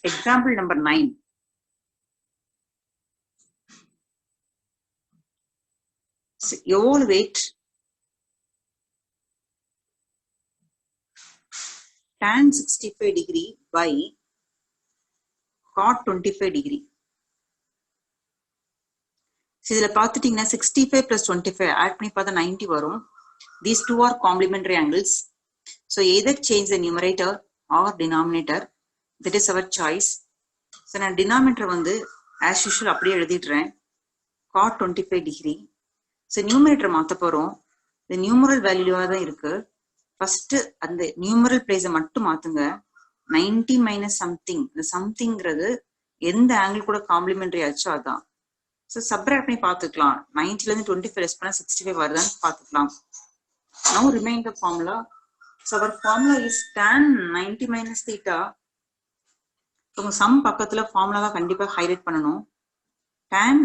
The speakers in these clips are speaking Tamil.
Example number 9. So evaluate tan 65 degree by cot 25 degree. So இதில் பார்த்துட்டிங்கன்னா 65 plus 25 add பண்ணி பார்த்தா 90 வரும். These two are complementary angles. So either change the numerator or denominator. That is our choice. So நான் denominator வந்து as usual அப்படியே எழுதிடுறேன். cot 25 degree. So numerator மாற்ற போகிறோம். The numeral value தான் இருக்கு. First அந்த numeral place மட்டும் மாத்துங்க. 90 minus something. இந்த somethingங்கிறது எந்த ஆங்கிள் கூட காம்ப்ளிமெண்டரி ஆச்சோ அதான். ஸோ சப்ராக்ட் பண்ணி பார்த்துக்கலாம். 90லேருந்து 25 லெஸ் பண்ணால் 65 வருதான்னு பார்த்துக்கலாம். Now remain the formula. So our formula is tan 90 minus theta. உங்க சம் பக்கத்துல ஃபார்முலா தான் கண்டிப்பா ஹைலைட் பண்ணணும். tan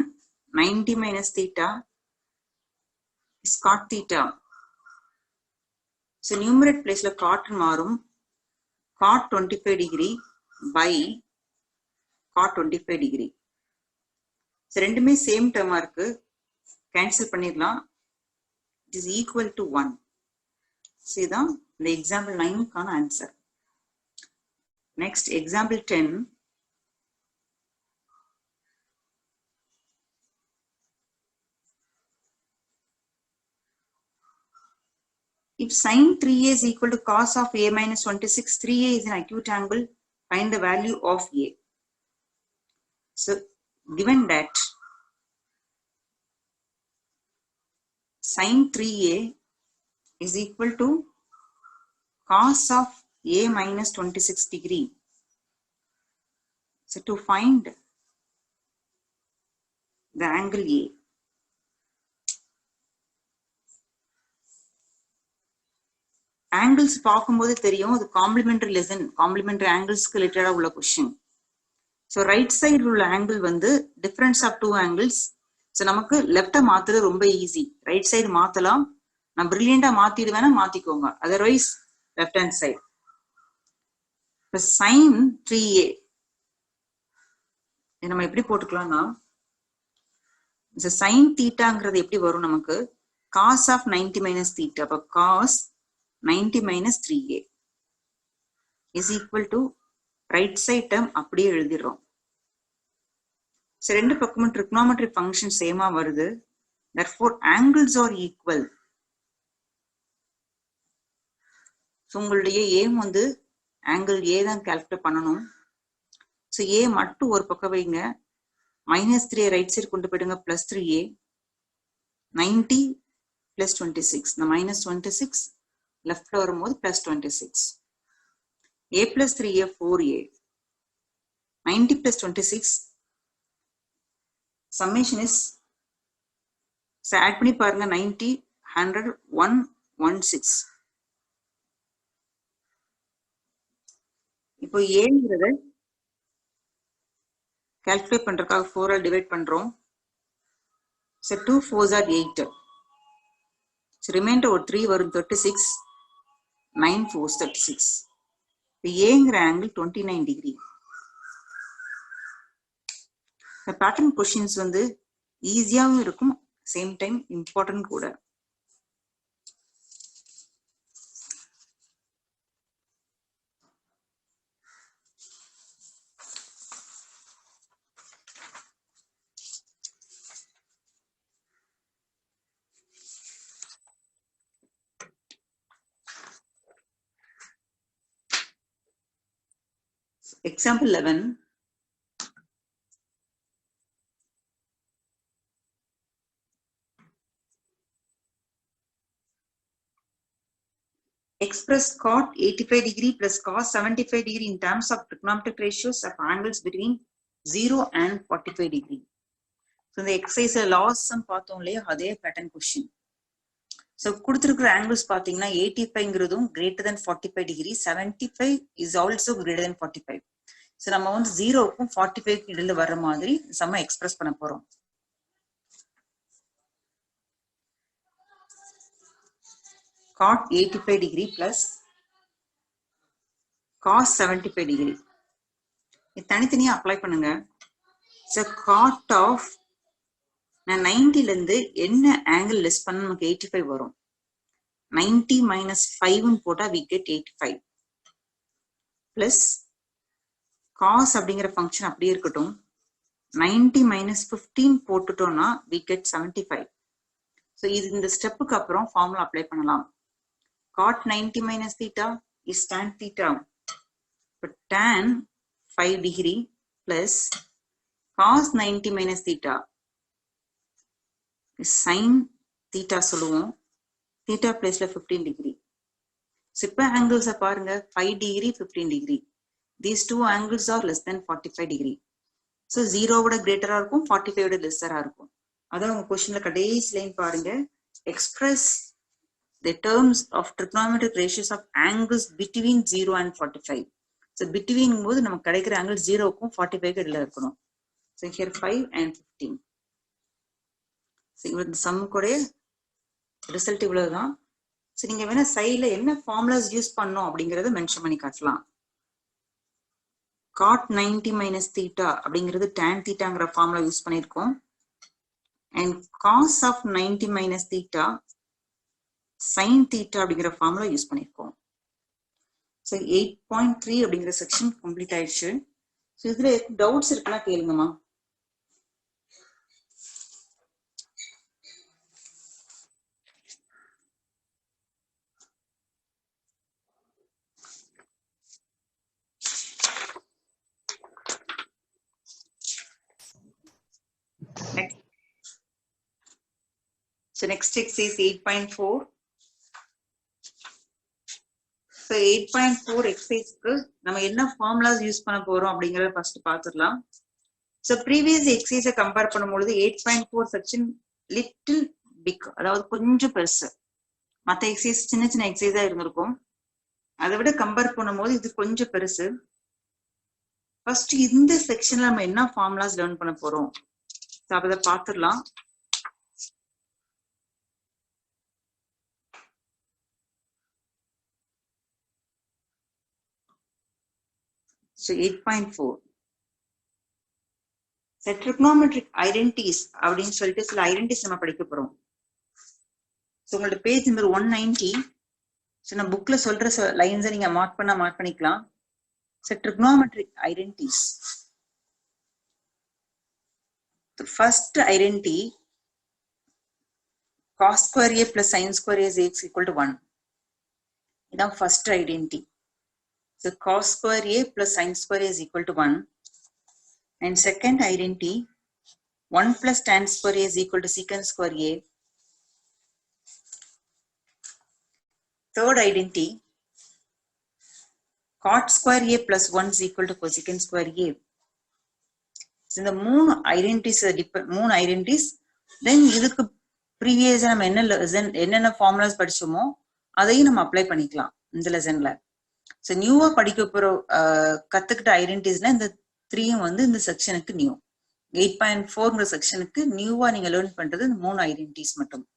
90 minus theta is cot theta. So numerator placeல cot மாறும். cot 25 degree by cot 25 degree. So ரெண்டுமே சேம் டேர்மா இருக்கு. கேன்சல் பண்ணிடலாம். It is equal to 1. So இதான் இந்த example 9க்கான answer. Next example 10. If sin 3a is equal to cos of a minus 26, 3a is an acute angle, find the value of a. So given that sin 3a is equal to cos of a minus 26 degree. So to find the angle a, angles பார்க்கும்போது தெரியும் அது காம்ப்ளிமெண்டரி லெசன், காம்ப்ளிமெண்டரி ஆங்கிள்ஸ்க்கு ரிலேட்டடா உள்ள கொஸ்டின். ஸோ ரைட் சைடு உள்ள ஆங்கிள் வந்து difference of two angles. So நமக்கு லெஃப்டை மாத்துறது ரொம்ப ஈஸி. ரைட் சைடு மாத்தலாம். நான் பிரில்லியண்டா மாத்திடு வேணா மாத்திக்கோங்க. Otherwise left hand side. இப்போ சைன் 3a நம்ம எப்படி போட்டுக்கலாம்னா, சைன் தீட்டாங்கிறது எப்படி வரும் நமக்கு? Cos of 90 minus theta. அப்போ cos 90 minus 3a is equal to right side term அப்படியே எழுதிடுறோம். சரி, ரெண்டு பக்கமும் trigonometry function சேமா வருது. Therefore angles are equal. So உங்களுடைய ஏம் வந்து ஆங்கிள் ஏ தான் கால்குலேட் பண்ணணும். ஸோ ஏ மட்டும் ஒரு பக்கம் வைங்க. -3 ரைட் சைடு கொண்டு போயிடுங்க. +3a 90 + 26. இந்த -26 லெஃப்ட்ல வரும்போது +26. a + 3a 4a. 90 + 26 summation is, add பண்ணி பாருங்க. 90 100 116. இப்போ ஏங்கிறத கால்குலேட் பண்றதுக்காக 4 டிவைட் பண்றோம். So 2 4s are 8. So reminder ஒரு 3 வரும். 36. 9 4s 36. இப்போ ஏங்கிற ஆங்கிள் 29 டிகிரி. இந்த பேட்டர்ன் கொஸ்டின்ஸ் வந்து ஈஸியாகவும் இருக்கும், சேம் டைம் இம்பார்ட்டன்ட் கூட. Example 11. Express cot 85 degree plus cos 75 degree in terms of trigonometric ratios of angles between 0 and 45 degree. So இந்த எக்ஸசைஸ் லாஸ் பார்த்தோம் இல்லையா, அதே பேட்டர்ன் கொஸ்டின். ஸோ கொடுத்துருக்கிற ஆங்கிள்ஸ் பார்த்தீங்கன்னா 85ங்கிறதும் greater than 45 degree, 75 is also greater than 45. So நம்ம வந்து 0க்கும் 45க்கு இடையில வர்ற மாதிரி சம்ம எக்ஸ்பிரஸ் பண்ண போறோம். cot 85 degree plus cos 75 degree. இது தனித்தனியா அப்ளை பண்ணுங்க. So cot of நான் 90ல இருந்து என்ன ஆங்கிள் லெஸ் பண்ண நமக்கு 85 வரும். 90 minus 5 போட்டா we get 85 plus cos அப்படிங்கிற ஃபங்க்ஷன் அப்படியே இருக்கட்டும். 90 minus 15 போட்டுட்டோம்னா we get 75. So இது இந்த ஸ்டெப்புக்கு அப்புறம் ஃபார்முலா அப்ளை பண்ணலாம். Cot 90 minus theta is tan theta. But tan 5 degree plus cos 90 minus theta is sin theta சொல்லுவோம். theta placeல 15 degree. So இப்ப angles பாருங்க 5 degree 15 degree. These two angles are less than 45 degree. So 0 விட greater இருக்கும் 45 விட lesser இருக்கும். அதான் உங்க கொஸ்டின்ல கடைசி லைன் பாருங்க. Express the terms of trigonometric ratios of angles between 0 and 45. So between போது நமக்கு கிடைக்கிற angle 0க்கும் 45 இடையில இருக்கணும். So here 5 and 15. So இந்த sum கூட ரிசல்ட் இவ்வளவுதான். So நீங்க வேணா சைடுல என்ன ஃபார்முலாஸ் யூஸ் பண்ணோம் அப்படிங்கறத மென்ஷன் பண்ணி காட்டலாம். Cot 90 minus theta அப்படிங்கிறது tan thetaங்கிற ஃபார்முலா யூஸ் பண்ணிருக்கோம். And cos of 90 minus theta sin theta அப்படிங்கிற ஃபார்முலா யூஸ் பண்ணிருக்கோம். So 8.3 அப்படிங்கிற செக்ஷன் கம்ப்ளீட் ஆயிடுச்சு. So இதுல டவுட்ஸ் இருக்குன்னா கேளுங்கம்மா. So next exercise 8.4. So 8.4 exerciseக்கு நம்ம என்ன ஃபார்முலாஸ் யூஸ் பண்ண போறோம் அப்படிங்கறத ஃபர்ஸ்ட் பாத்துடலாம். So previous exercise கம்பேர் பண்ணும்போது 8.4 செக்ஷன் லிட்டில் பிக், அதாவது கொஞ்சம் பெருசு. மற்ற எக்ஸசைஸ் சின்ன சின்ன எக்ஸசைஸா இருந்திருக்கும். அதை விட கம்பேர் பண்ணும்போது இது கொஞ்சம் பெருசு. ஃபர்ஸ்ட் இந்த செக்ஷன்ல நம்ம என்ன ஃபார்முலாஸ் லேர்ன் பண்ண போறோம் அதை பாத்துடலாம். So 8.4 trigonometric identities அப்படின்னு சொல்லிட்டு சில ஐடென்டிட்டிஸ் நம்ம படிக்க போறோம். ஸோ உங்களோட பேஜ் நம்பர் 190. ஸோ நான் புக்ல சொல்ற லைன்ஸை நீங்க மார்க் பண்ணிக்கலாம். So trigonometric identities. The first identity cos square a plus sin square a is equal to 1. இதான் first identity. So cos square a plus sin square a is equal to 1. And second identity 1 plus tan square a is equal to secant square a. Third identity cot square a plus 1 is equal to cosecant square a. So இந்த மூணு ஐடென்டிட்டிஸ் தென் இதுக்கு ப்ரீவியஸா நம்ம என்னென்ன ஃபார்முலாஸ் படிச்சோமோ அதையும் நம்ம அப்ளை பண்ணிக்கலாம் இந்த லெசன்ல. ஸோ நியூவா படிக்க போற கத்துக்கிட்ட ஐடென்டிட்டிஸ்னா இந்த 3யும் வந்து இந்த செக்ஷனுக்கு நியூ. 8.4 செக்ஷனுக்கு நியூவா நீங்க லேர்ன் பண்றது இந்த 3 ஐடென்டிட்டிஸ் மட்டும்.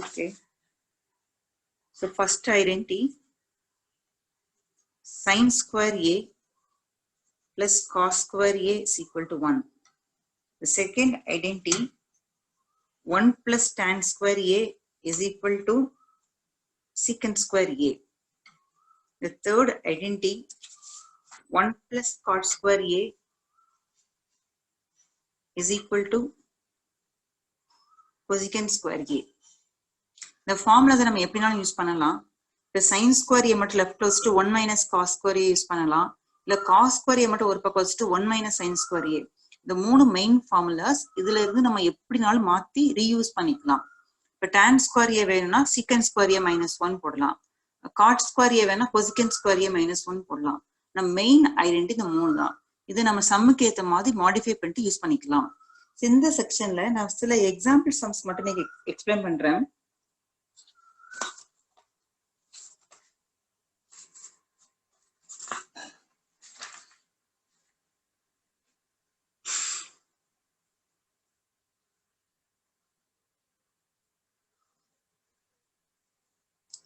Okay. So first identity sin square a plus cos square a is equal to 1. The second identity 1 plus tan square a is equal to secant square a. The third identity 1 plus cot square a is equal to cosecant square a. இந்த ஃபார்முலாஸை நம்ம எப்படினாலும் யூஸ் பண்ணலாம். இப்போ சைன் ஸ்கொயர் ஏ மட்டும் லெஃப்ட்ல வச்சுட்டு 1 மைனஸ் காஸ் ஸ்கொயர் ஏ யூஸ் பண்ணலாம். இல்ல காஸ் ஸ்கொயர் ஏ மட்டும் ஒரு பக்கம் வச்சுட்டு 1 மைனஸ் சைன் ஸ்கொயர் ஏ. இந்த 3 மெயின் ஃபார்முலாஸ் இதுல இருந்து நம்ம எப்படினாலும் மாத்தி ரீயூஸ் பண்ணிக்கலாம். இப்போ tan ஸ்கொயர் ஏ வேணும்னா சீக்கன் ஸ்கொயர் ஏ -1 போடலாம். காட் ஸ்கொயர் ஏ வேணா கொசிகன் ஸ்கொயர் ஏ -1 போடலாம். நம்ம மெயின் ஐடென்டி இந்த 3 தான். இது நம்ம சம்முக்கு ஏற்ற மாதிரி மாடிஃபை பண்ணிட்டு யூஸ் பண்ணிக்கலாம். இந்த செக்ஷன்ல நான் சில எக்ஸாம்பிள் சம்ஸ் மட்டும் நீங்க எக்ஸ்பிளைன் பண்றேன்.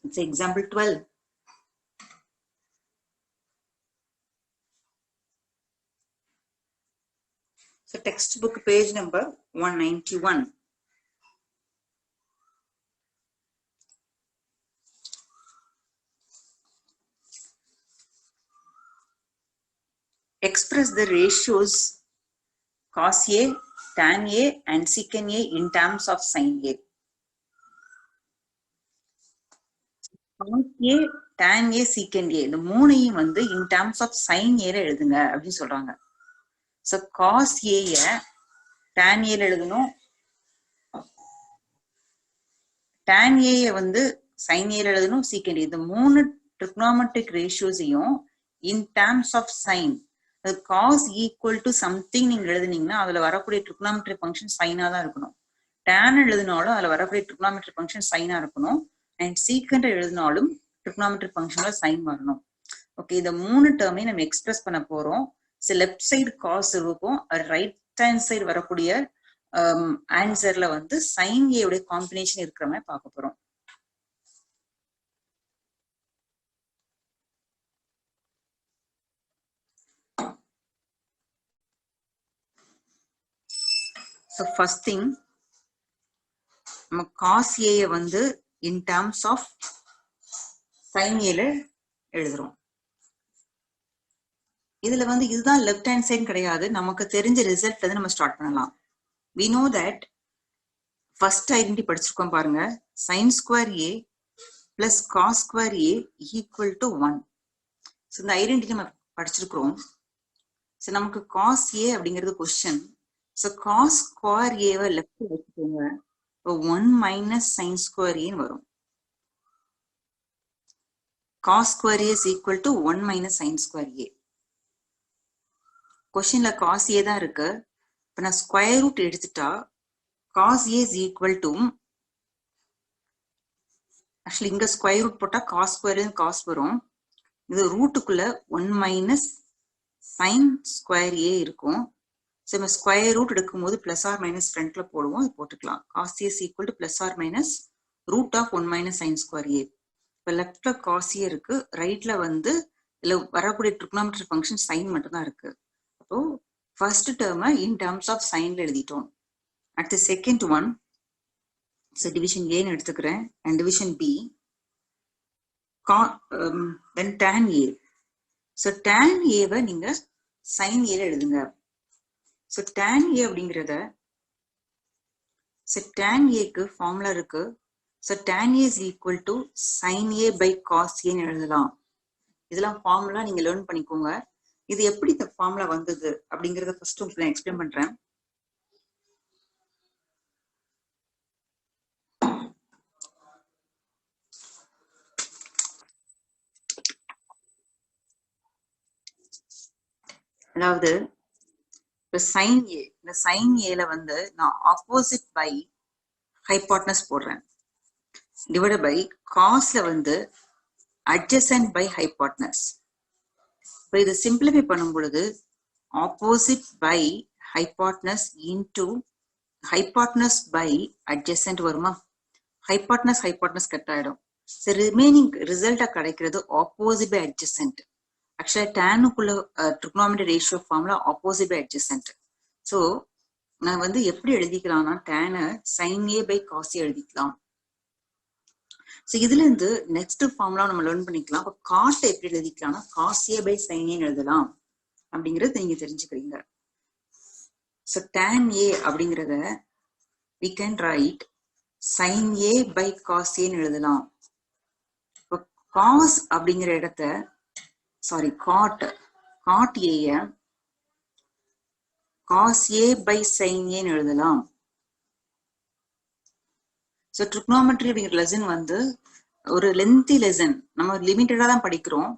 It's example 12. So textbook page number 191. Express the ratios cos A, tan A and secant A in terms of sin A. Cos A, tan A, secant A இந்த மூணையும் வந்து in terms of sin A ல எழுதுங்க அப்படின்னு சொல்றாங்க. So cos A ய tan A ல எழுதணும், tan A ய வந்து sin A ல எழுதணும், secant A. இந்த மூணு trigonometric ratiosையும் in terms of sin, அது cos equal to something நீங்க எழுதுனீங்கன்னா அதுல வரக்கூடிய trigonometric function sin ஆ தான் இருக்கணும். tan எழுதினாலும் அதுல வரக்கூடிய trigonometric function sin ஆ இருக்கணும். and secant எழுதினாலும் trigonometric functionல sin வரணும். ஓகே, இந்த மூணு டேர்மையும் நம்ம எக்ஸ்பிரஸ் பண்ண போறோம். லெஃப்ட் சைடு காஸ் இருக்கும், ரைட் ஹேண்ட் சைடு வரக்கூடிய ஆன்சர்ல வந்து sin A உடைய காம்பினேஷன் இருக்கிற மாதிரி பார்க்க போறோம். So first thing, நம்ம cos A வந்து in terms of sin A ல எழுதுறோம். இதுல வந்து இதுதான் லெஃப்ட் ஹேண்ட் சைடு கிடையாது, நமக்கு தெரிஞ்ச ரிசல்ட் வந்து நம்ம ஸ்டார்ட் பண்ணலாம். we know that first identity படிச்சிருக்கோம் பாருங்க, sin square A plus cos square A equal to 1. so இந்த ஐடென்டி நம்ம படிச்சிருக்கிறோம். so நமக்கு cos A அப்படிங்கிறது question. so cos square A வை லெஃப்ட் வச்சுக்கோங்க, 1 minus sin square A வரும். cos square A is equal to 1 minus sin square A. கொஸ்டின்ல cos A தான் இருக்கு. இப்ப நான் ஸ்கொயர் ரூட் எடுத்துட்டா cos A is equal to, actually இங்க ஸ்கொயர் ரூட் போட்டா cos ஸ்கொயர் cos வரும். இது ரூட்டுக்குள்ள 1 மைனஸ் sin ஸ்கொயர் A இருக்கும். ஸோ நம்ம ஸ்கொயர் ரூட் எடுக்கும்போது பிளஸ் ஆர் மைனஸ் ஃப்ரண்ட்ல போடுவோம், அது போட்டுக்கலாம். cos A is equal to plus or minus root of 1 minus sin square A. இப்போ லெஃப்ட்ல cos A இருக்கு, ரைட்ல வந்து இதுல வரக்கூடிய ட்ரிகோனோமெட்ரிக் ஃபங்க்ஷன் sin மட்டும் தான் இருக்கு. அப்போ ஃபர்ஸ்ட் டேர்மை இன் டேர்ம்ஸ் ஆஃப் சைன்ல எழுதிட்டோம். அடுத்த செகண்ட் ஒன், ஸோ டிவிஷன் ஏன்னு எடுத்துக்கிறேன் and division B, then tan A. So tan A-வை நீங்க sin A ல எழுதுங்க. ஸோ tan A அப்படிங்கிறத, ஸோ tan A-க்கு ஃபார்முலா இருக்கு. So tan A is equal to sin A by cos A ன்னு எழுதலாம். இதெல்லாம் ஃபார்முலா நீங்க லேர்ன் பண்ணிக்கோங்க. இது எப்படி இந்த ஃபார்முலா வந்தது அப்படிங்கறத ஃபர்ஸ்ட் உங்களுக்கு நான் எக்ஸ்பிளைன் பண்றேன். அதாவது இப்ப sin A, இந்த sin A ல வந்து நான் ஆப்போசிட் பை ஹைபாட்னஸ் போடுறேன், டிவைடட் பை காஸ்ல வந்து அட்ஜசன்ட் பை ஹைபாட்னஸ். இப்போ இதை சிம்பிளிஃபை பண்ணும் பொழுது opposite by hypotenuse into hypotenuse by adjacent வருமா? ஹைபாட்னஸ் ஹைபாட்னஸ் கட் ஆயிடும். சரி, ரிமைனிங் ரிசல்ட்டா கிடைக்கிறது ஆப்போசிட் பை அட்ஜசன்ட். ஆக்சுவலா டேனுக்குள்ள trigonometric ratio formula opposite by adjacent. So நான் வந்து எப்படி எழுதிக்கலாம்னா டேனை sin A by cos A எழுதிக்கலாம். ஸோ இதுல இருந்து நெக்ஸ்ட் ஃபார்முலா நம்ம லேர்ன் பண்ணிக்கலாம். அப்போ காட்டை எப்படி எழுதிக்கலாம்னா cos A by sin A எழுதலாம் அப்படிங்கறது நீங்க தெரிஞ்சுக்கிறீங்க. ஸோ tan A அப்படிங்கிறத we can write sin A by cos A எழுதலாம். இப்போ cos அப்படிங்கிற இடத்த, sorry cot A cos A by sin A எழுதலாம். ஸோ ட்ரிகோனோமெட்ரி அப்படிங்கிற லெசன் வந்து ஒரு லென்த்தி லெசன், நம்ம லிமிட்டடா தான் படிக்கிறோம்.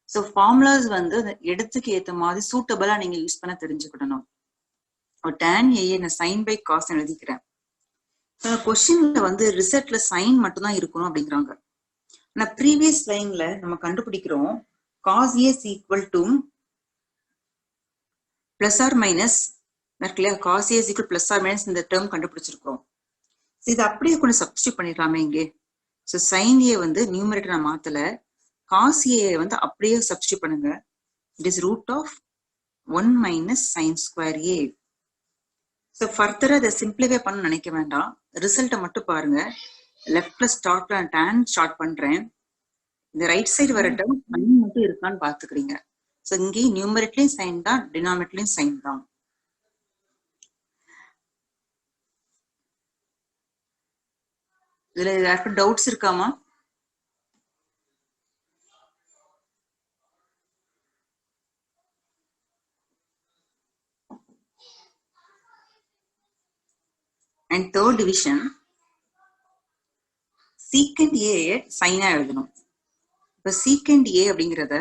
ஸோ ஃபார்முலாஸ் வந்து இடத்துக்கு ஏற்ற மாதிரி சூட்டபிளா நீங்க யூஸ் பண்ண தெரிஞ்சுக்கிடணும். tan A நான் sin by cos எழுதிக்கிறேன். கொஸ்டின்ல வந்து ரிசல்ட்ல சைன் மட்டும் தான் இருக்கணும் அப்படிங்கிறாங்க. ஆனா ப்ரீவியஸ் லைன்ல நம்ம கண்டுபிடிக்கிறோம் cos A is equal to plus or minus இல்லையா, cos A is equal plus or minus இந்த டேர்ம் கண்டுபிடிச்சிருக்கோம். இது அப்படியே கொஞ்சம் சப்ஸ்டியூட் பண்ணிடலாமே இங்கே. ஸோ sin a வந்து நியூமரேட்டர் நான் மாத்தல, cos a வந்து அப்படியே சப்ஸ்டியூட் பண்ணுங்க. It is root of 1 minus sin square a. So ஃபர்தரா இதை சிம்பிளிஃபை பண்ண நினைக்க வேண்டாம், ரிசல்ட்டை மட்டும் பாருங்க. லெஃப்ட்ல tan ஸ்டார்ட் பண்றேன். இந்த ரைட் சைடு வர டேர்ம் sin மட்டும் இருக்கான்னு பாத்துக்கிறீங்க. ஸோ இங்கேயும் நியூமரேட்டர்லயும் சைன் தான், டினாமினேட்டர்லயும் சைன் தான். இதுல யாருக்கும் டவுட்ஸ் இருக்காமா? And third division, secant A சைனா எழுதணும். இப்ப சீக்கண்ட் ஏ அப்படிங்கிறத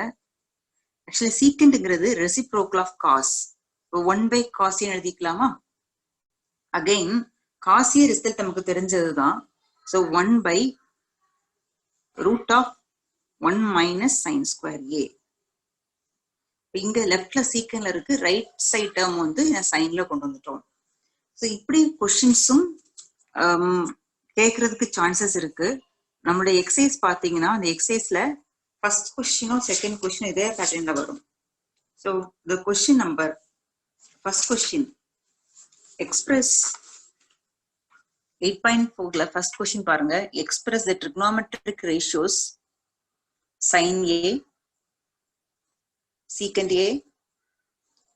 ஆக்சுவலி சீக்கண்ட்ங்கிறது ரெசிப்ரோக்கல் ஆஃப் காஸ். 1/cos எழுதிக்கலாமா? அகைன் cos a ரிசல்ட் நமக்கு தெரிஞ்சதுதான். So 1/√1 minus sin square a. இங்க லெஃப்ட்ல சீக்கண்ட்ல இருக்கு, ரைட் சைட் டேர்ம் வந்து சைன்ல கொண்டு வந்துட்டோம். ஸோ இப்படி கொஸ்டின்ஸும் கேட்கறதுக்கு சான்சஸ் இருக்கு. நம்மளுடைய எக்ஸசைஸ் பார்த்தீங்கன்னா அந்த எக்ஸசைஸ்ல ஃபர்ஸ்ட் கொஸ்டினும் செகண்ட் கொஸ்டினும் இதே பேட்டர்ன்ல வரும். So the question number, first question express 8.4ல ஃபர்ஸ்ட் கொஸ்டின் பாருங்க. Express the trigonometric ratios sin a, secant a,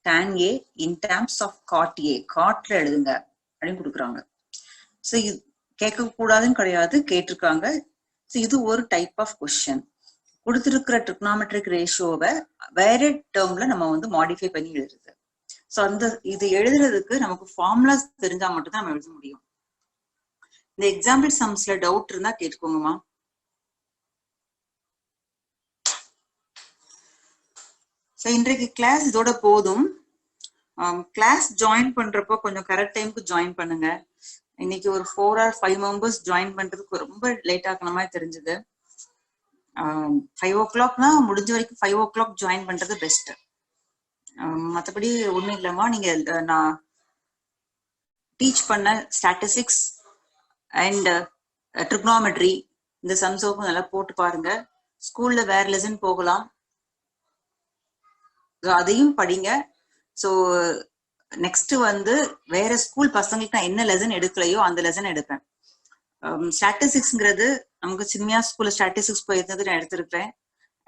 tan a in terms of cot a. காட்ல எழுதுங்க அப்படின்னு கொடுக்குறாங்க. ஸோ இது கேட்க கூடாதுன்னு கிடையாது, கேட்டிருக்காங்க. ஸோ இது ஒரு டைப் ஆஃப் கொஸ்டின். கொடுத்துருக்கிற ட்ரிக்னாமெட்ரிக் ரேஷியோவை வேற டேர்ம்ல நம்ம வந்து மாடிஃபை பண்ணி எழுதுறது. ஸோ அந்த இது எழுதுறதுக்கு நமக்கு ஃபார்முலாஸ் தெரிஞ்சா மட்டும்தான் நம்ம எழுத முடியும். இந்த எக்ஸாம்பிள் சம்ஸ்ல டவுட் இருந்தா கேட்டுக்கோங்கம்மா. ஸோ இன்றைக்கு கிளாஸ் இதோட போதும். கிளாஸ் ஜாயின் பண்றப்போ கொஞ்சம் கரெக்ட் டைமுக்கு ஜாயின் பண்ணுங்க. இன்னைக்கு ஒரு 4 or 5 மெம்பர்ஸ் ஜாயின் பண்றதுக்கு ரொம்ப லேட் ஆகின மாதிரி தெரிஞ்சது. 5 o'clockனா முடிஞ்ச வரைக்கும் 5 o'clock ஜாயின் பண்றது பெஸ்ட். மற்றபடி ஒன்றும் இல்லைம்மா, நீங்க நான் டீச் பண்ண ஸ்டாட்டிஸ்டிக்ஸ் அண்ட் ட்ரிக்னாமெட்ரி இந்த சம்ஸோக்கும் நல்லா போட்டு பாருங்க. ஸ்கூல்ல வேற லெசன் போகலாம், அதையும் படிங்க. ஸோ நெக்ஸ்ட் வந்து வேற ஸ்கூல் பசங்களுக்கு நான் என்ன லெசன் எடுக்கலையோ அந்த லெசன் எடுப்பேன். ஸ்டாட்டிஸ்டிக்ஸ்ங்கிறது நமக்கு சின்மையா ஸ்கூல்ல ஸ்டாட்டிஸ்டிக்ஸ் போயிருந்தது நான் எடுத்திருக்கிறேன்.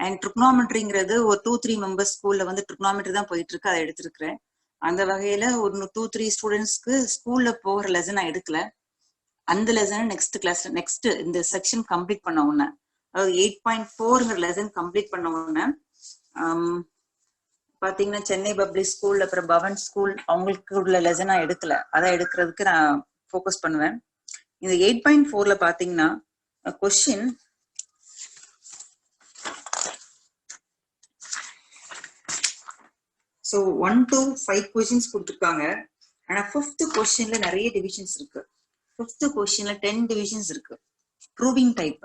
அண்ட் ட்ரிக்னாமெட்ரிங்கிறது ஒரு 2-3 மெம்பர்ஸ் ஸ்கூல்ல வந்து ட்ரிக்னாமெட்ரி தான் போயிட்டு இருக்கு, அதை எடுத்திருக்கிறேன். அந்த வகையில ஒரு 2-3 ஸ்டூடெண்ட்ஸ்க்கு ஸ்கூல்ல போகிற லெசன் நான் எடுக்கல. அந்த லெசன் நெக்ஸ்ட் கிளாஸ், நெக்ஸ்ட் இந்த செக்ஷன் கம்ப்ளீட் பண்ண உடனே, அதாவது 8.4 லெசன் கம்ப்ளீட் பண்ண உடனே பாத்தீங்கன்னா சென்னை பப்ளிக் ஸ்கூல் அப்புறம் பவன் ஸ்கூல் அவங்களுக்கு உள்ள லெசன் நான் எடுக்கல, அதை எடுக்கிறதுக்கு நான் ஃபோக்கஸ் பண்ணுவேன். இந்த 8.4ல பாத்தீங்கன்னா கொஸ்டின் ஸோ 1 to 5 கொஸ்டின்ஸ் கொடுத்துருக்காங்க. ஆனா 5th கொஸ்டின்ல நிறைய டிவிஷன்ஸ் இருக்கு. 5th கொஸ்டின்ல 10 டிவிஷன்ஸ் இருக்கு. Proving type.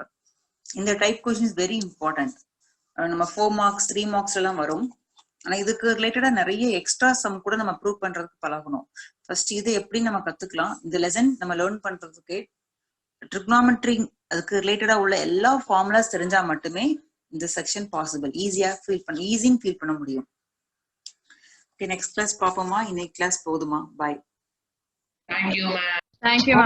இந்த type question is very important. நம்ம 4 marks 3 marks எல்லாம் வரும். ஆனா இதுக்கு ரிலேட்டடா நிறைய எக்ஸ்ட்ரா சம் கூட நம்ம ப்ரூவ் பண்றதுக்கு பழகணும். ஃபர்ஸ்ட் இது எப்படி நம்ம கத்துக்கலாம், இந்த லெசன் நம்ம லேர்ன் பண்றதுக்கு ட்ரிக்னாமெட்ரி அதுக்கு ரிலேட்டடா உள்ள எல்லா ஃபார்முலாஸ் தெரிஞ்சா மட்டுமே இந்த செக்ஷன் பாசிபிள். ஈஸின்னு ஃபீல் பண்ண முடியும். ஓகே, நெக்ஸ்ட் கிளாஸ் பார்ப்போமா? இன்னைக்கு கிளாஸ் போதுமா? பாய். Thank you, ma'am. Thank you, ma'am.